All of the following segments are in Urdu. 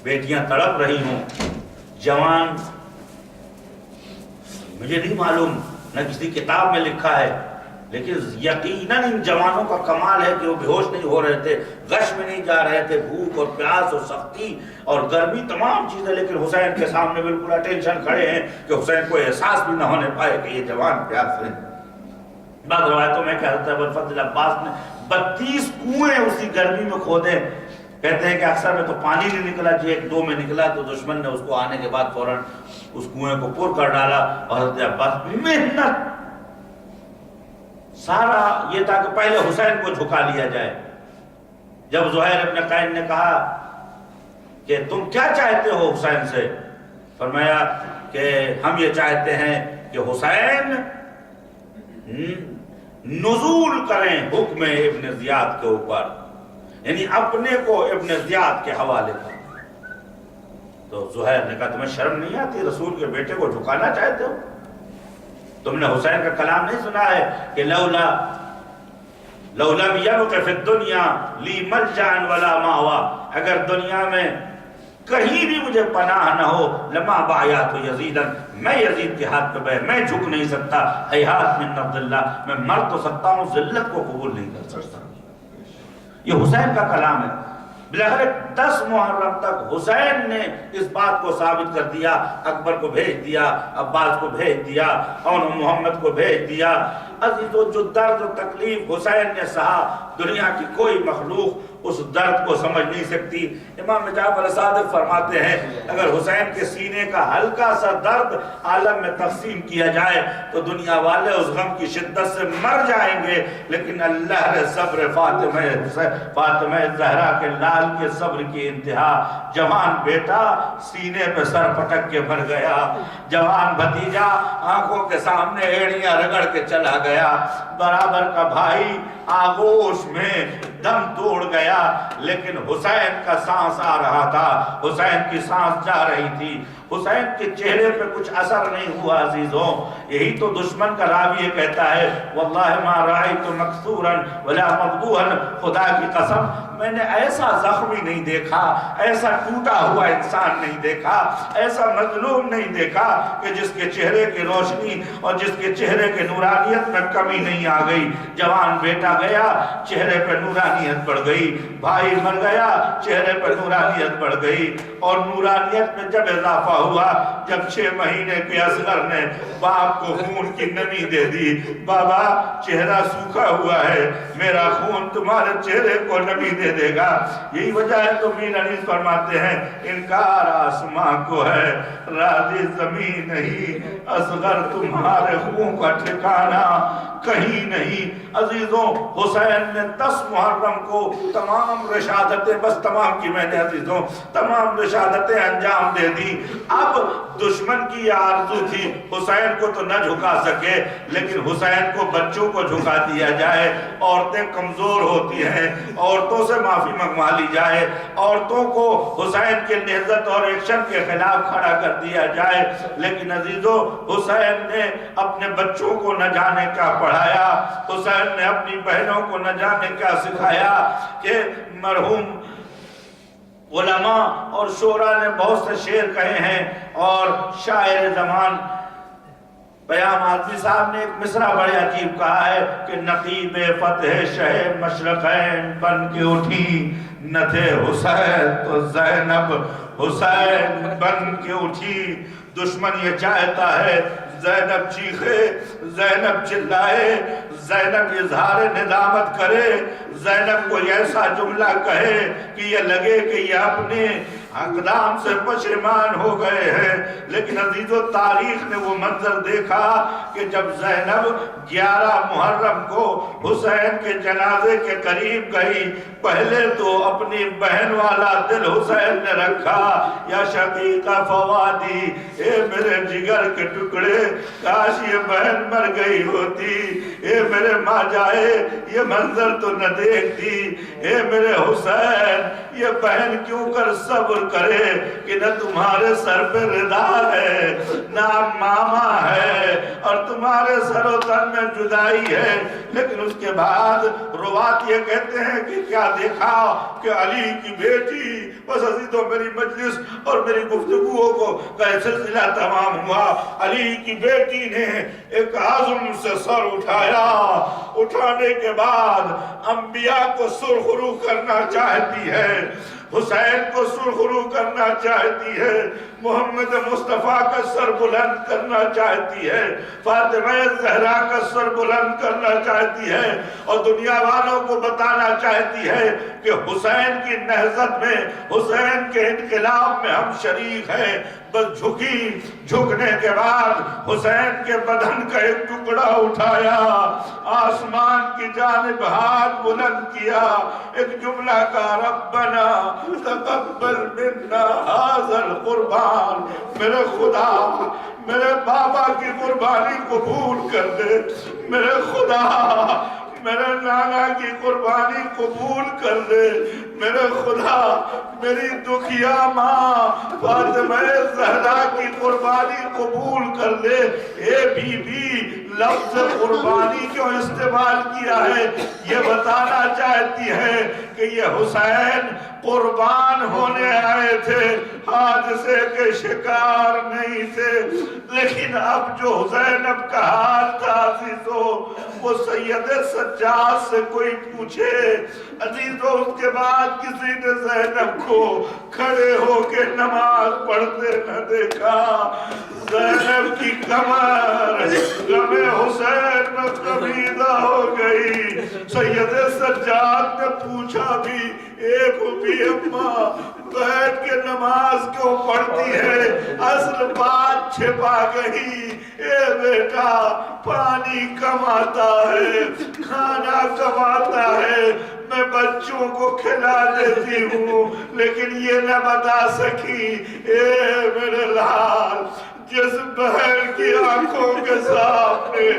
بیٹیاں تڑپ رہی ہوں، جوان مجھے نہیں معلوم، نہ کسی کتاب میں لکھا ہے، لیکن یقیناً ان جوانوں کا کمال ہے کہ وہ بے ہوش نہیں ہو رہے تھے، غش میں نہیں جا رہے تھے، بھوک اور پیاس اور سختی اور گرمی تمام چیزیں، لیکن حسین کے سامنے بالکل اٹینشن کھڑے ہیں کہ حسین کو احساس بھی نہ ہونے پائے کہ یہ جوان پیاس ہیں۔ بعض روایتوں میں کہ حضرت ابوالفضل عباس نے 32 کنویں اسی گرمی میں کھودے، کہتے ہیں کہ اکثر میں تو پانی نہیں نکلا، جی 1-2 میں نکلا تو دشمن نے اس کو آنے کے بعد فوراً اس کنویں کو پر کر ڈالا، اور حضرت عباس محنت سارا یہ تھا کہ پہلے حسین کو جھکا لیا جائے۔ جب زہیر ابن قین نے کہا کہ تم کیا چاہتے ہو حسین سے، فرمایا کہ ہم یہ چاہتے ہیں کہ حسین نزول کریں حکم ابن زیاد کے اوپر، یعنی اپنے کو ابن زیاد کے حوالے کریں۔ تو زہیر نے کہا تمہیں شرم نہیں آتی، رسول کے بیٹے کو جھکانا چاہتے ہو؟ تم نے حسین کا کلام نہیں سنا ہے کہ لولا لم یبق فی الدنیا لی ملجا ولا ماوا، اگر دنیا میں کہیں بھی مجھے پناہ نہ ہو لما بایعت یزیدا، میں یزید کے ہاتھ پہ بیعت، میں جھک نہیں سکتا، ہیہات من نبض اللہ، میں مر تو سکتا ہوں، ذلت کو قبول نہیں کر سکتا۔ یہ حسین کا کلام ہے۔ بلاخر 10 محرم تک حسین نے اس بات کو ثابت کر دیا، اکبر کو بھیج دیا، عباس کو بھیج دیا، اور محمد کو بھیج دیا۔ عزیزو جو درد و تکلیف حسین نے سہا، دنیا کی کوئی مخلوق اس درد کو سمجھ نہیں سکتی۔ امام جعفر صادق فرماتے ہیں اگر حسین کے سینے کا ہلکا سا درد عالم میں تقسیم کیا جائے تو دنیا والے اس غم کی شدت سے مر جائیں گے، لیکن اللہ نے صبر فاطمہ زہرا کے لال کے صبر کی انتہا۔ جوان بیٹا سینے پہ سر پٹک کے مر گیا، جوان بھتیجا آنکھوں کے سامنے ایڑیاں رگڑ کے چلا گیا، برابر کا بھائی آغوش میں دم توڑ گیا، لیکن حسین کا سانس آ رہا تھا، حسین کی سانس جا رہی تھی، حسین کے چہرے پہ کچھ اثر نہیں ہوا۔ عزیزوں یہی تو دشمن کا راوی یہ کہتا ہے واللہ ما رأیت مکسورا ولا مقطوعا، خدا کی قسم میں نے ایسا زخمی نہیں دیکھا، ایسا ٹوٹا ہوا انسان نہیں دیکھا، ایسا مظلوم نہیں دیکھا کہ جس کے چہرے کی روشنی اور جس کے چہرے کے نورانیت میں کمی نہیں آ گئی۔ جوان بیٹا گیا، چہرے پہ نورانیت بڑھ گئی، بھائی مر گیا، چہرے پہ نورانیت بڑھ گئی، اور نورانیت میں جب اضافہ ہوا جب 6 مہینے کے اصغر نے باپ کو خون کی نمی دے دی، بابا چہرہ سوکھا ہوا ہے، میرا خون تمہارے چہرے کو نمی دے دے گا۔ یہی وجہ ہے تو میر انیس فرماتے ہیں انکار آسماں کو ہے راضی زمین نہیں، اصغر تمہارے خون کا ٹھکانہ کہیں نہیں۔ عزیزوں حسین نے 10 محرم کو تمام رشادتیں، بس تمام کی میں نے عزیزوں تمام رشادتیں انجام دے دی۔ اب دشمن کی یہ آرزو تھی حسین کو تو نہ جھکا سکے، لیکن حسین کو بچوں کو جھکا دیا جائے، عورتیں کمزور ہوتی ہیں، عورتوں سے معافی منگوا لی جائے، عورتوں کو حسین کے نہضت اور ایکشن کے خلاف کھڑا کر دیا جائے۔ لیکن عزیزوں حسین نے اپنے بچوں کو نہ جانے کیا پڑھایا، حسین نے اپنی بہنوں کو نہ جانے کیا سکھایا، کہ مرحوم علماء اور شعراء نے بہت سے شعر کہے ہیں، اور شاعر زمان پیام آدمی صاحب نے ایک مصرع بڑے عجیب کہا ہے کہ نقیب فتح شہ مشرقین بن کے اٹھی، نہ تھے حسین تو زینب حسین بن کے اٹھی۔ دشمن یہ چاہتا ہے زینب چیخے، زینب چلائے، زینب اظہار ندامت کرے، زینب کو ایسا جملہ کہے کہ یہ لگے کہ یہ اپنے اقدام سے پشیمان ہو گئے ہیں۔ لیکن عزیزو تاریخ نے وہ منظر دیکھا کہ جب زینب 11 محرم کو حسین کے جنازے کے قریب گئی، پہلے تو اپنی بہن والا دل حسین نے رکھا، یا شقیقہ فوادی، اے میرے جگر کے ٹکڑے، کاش یہ بہن مر گئی ہوتی، اے میرے ماں جائے، یہ منظر تو نہ دیکھتی اے میرے حسین یہ بہن کیوں کر صبر کرے کہ نہ تمہارے سر پہ ردا ہے نہ ماما ہے اور تمہارے سر و تن میں جدائی ہے، لیکن اس کے بعد روات یہ کہتے ہیں کہ کیا دیکھا کہ علی کی بیٹی، بس عزیزوں میری مجلس اور میری گفتگو کا سلسلہ تمام ہوا، علی کی بیٹی نے ایک عزم سے سر اٹھایا، اٹھانے کے بعد انبیاء کو سرخرو کرنا چاہتی ہے، حسین کو سرخرو کرنا چاہتی ہے، محمد مصطفیٰ کا سر بلند کرنا چاہتی ہے، فاطمہ زہرا کا سر بلند کرنا چاہتی ہے، اور دنیا والوں کو بتانا چاہتی ہے کہ حسین کی نہضت میں، حسین کے انقلاب میں ہم شریک ہیں۔ بس جھکنے کے بعد حسین کے بدن کا ایک ٹکڑا اٹھایا، آسمان کی جانب ہاتھ بلند کیا، ایک جملہ کا ربنا تقبل منا ھذا القربان، میرے خدا میرے بابا کی قربانی قبول کر دے، میرے خدا میرے نانا کی قربانی قبول کر دے، میرے خدا میری دکھیا ماں فاطمہ زہرا کی قربانی قبول کر دے۔ اے بی بی لفظ قربانی کیوں استعمال کیا ہے؟ یہ بتانا چاہتی ہے کہ یہ حسین قربان ہونے آئے تھے، حادثے کے شکار نہیں تھے، لیکن اب جو زینب کا حال تھا عزیزو، وہ سید سجاد سے کوئی پوچھے عزیزو، اس کے بعد کسی نے زینب کو کھڑے ہو کے نماز پڑھتے نہ دیکھا۔ زینب کی کمر غم حسین میں قبیدہ ہو گئی۔ سید سجاد نے پوچھا بھی، ایک بھی اماں بیٹھ کے نماز کیوں پڑھتی ہے؟ اصل بات چھپا گئی، اے بیٹا پانی کماتا ہے، کھانا کماتا ہے، میں بچوں کو کھلا دیتی ہوں، لیکن یہ نہ بتا سکی اے میرے لال جس بہن کی آنکھوں کے سامنے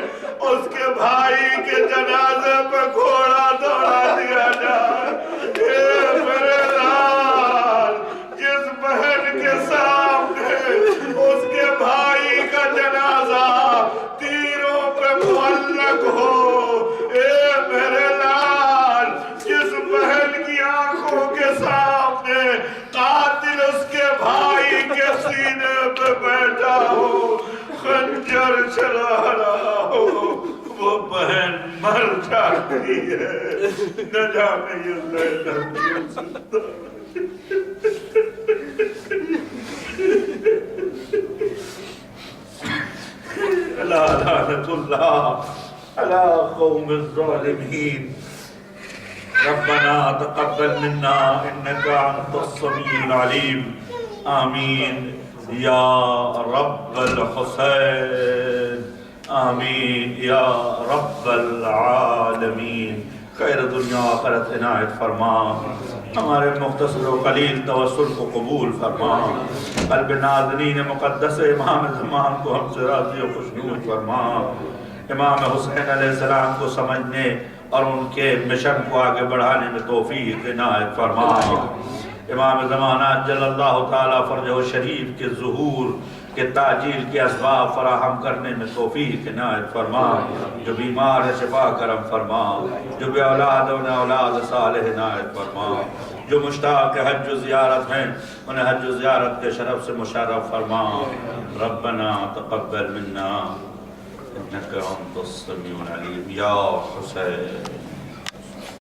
اس کے بھائی کے جنازے پہ گھوڑا دوڑا دیا جائے، اے میرے لال جس بہن کے سامنے اس کے بھائی کا جنازہ تیروں پہ معلق ہو، اے میرے لال جس بہن کی آنکھوں کے سامنے قاتل اس کے بھائی کے سینے پہ بیٹھا ہو، خنجر چلا رہا ہو، وہ بہن مر جاتی ہے، نہ جانے یہ زینب کیوں زندہ لا لعنت اللہ علی قوم الظالمین۔ ربنا تقبل منا انك انت السميع العليم، آمین یا رب الحسین، آمین یا رب العالمین۔ خیر دنیا آخرت عنایت فرما، ہمارے مختصر و قلیل توسل کو قبول فرما، قلب ناظرین مقدس امام زمان کو ہم سے راضی و خوشنود فرما، امام حسین علیہ السلام کو سمجھنے اور ان کے مشن کو آگے بڑھانے میں توفیق عنایت فرما، امام زمانہ جل اللہ تعالیٰ فرجہ شریف کے ظہور کے تاجیل کے اسباب فراہم کرنے میں توفیق عنایت فرما، جو بیمار ہے شفا کرم فرما، جو بے اولاد انہیں اولاد صالح عنایت فرما، جو مشتاق حج و زیارت ہیں انہیں حج و زیارت کے شرف سے مشرف فرما۔ ربنا تقبل منا انك انت السميع العليم یا حسین۔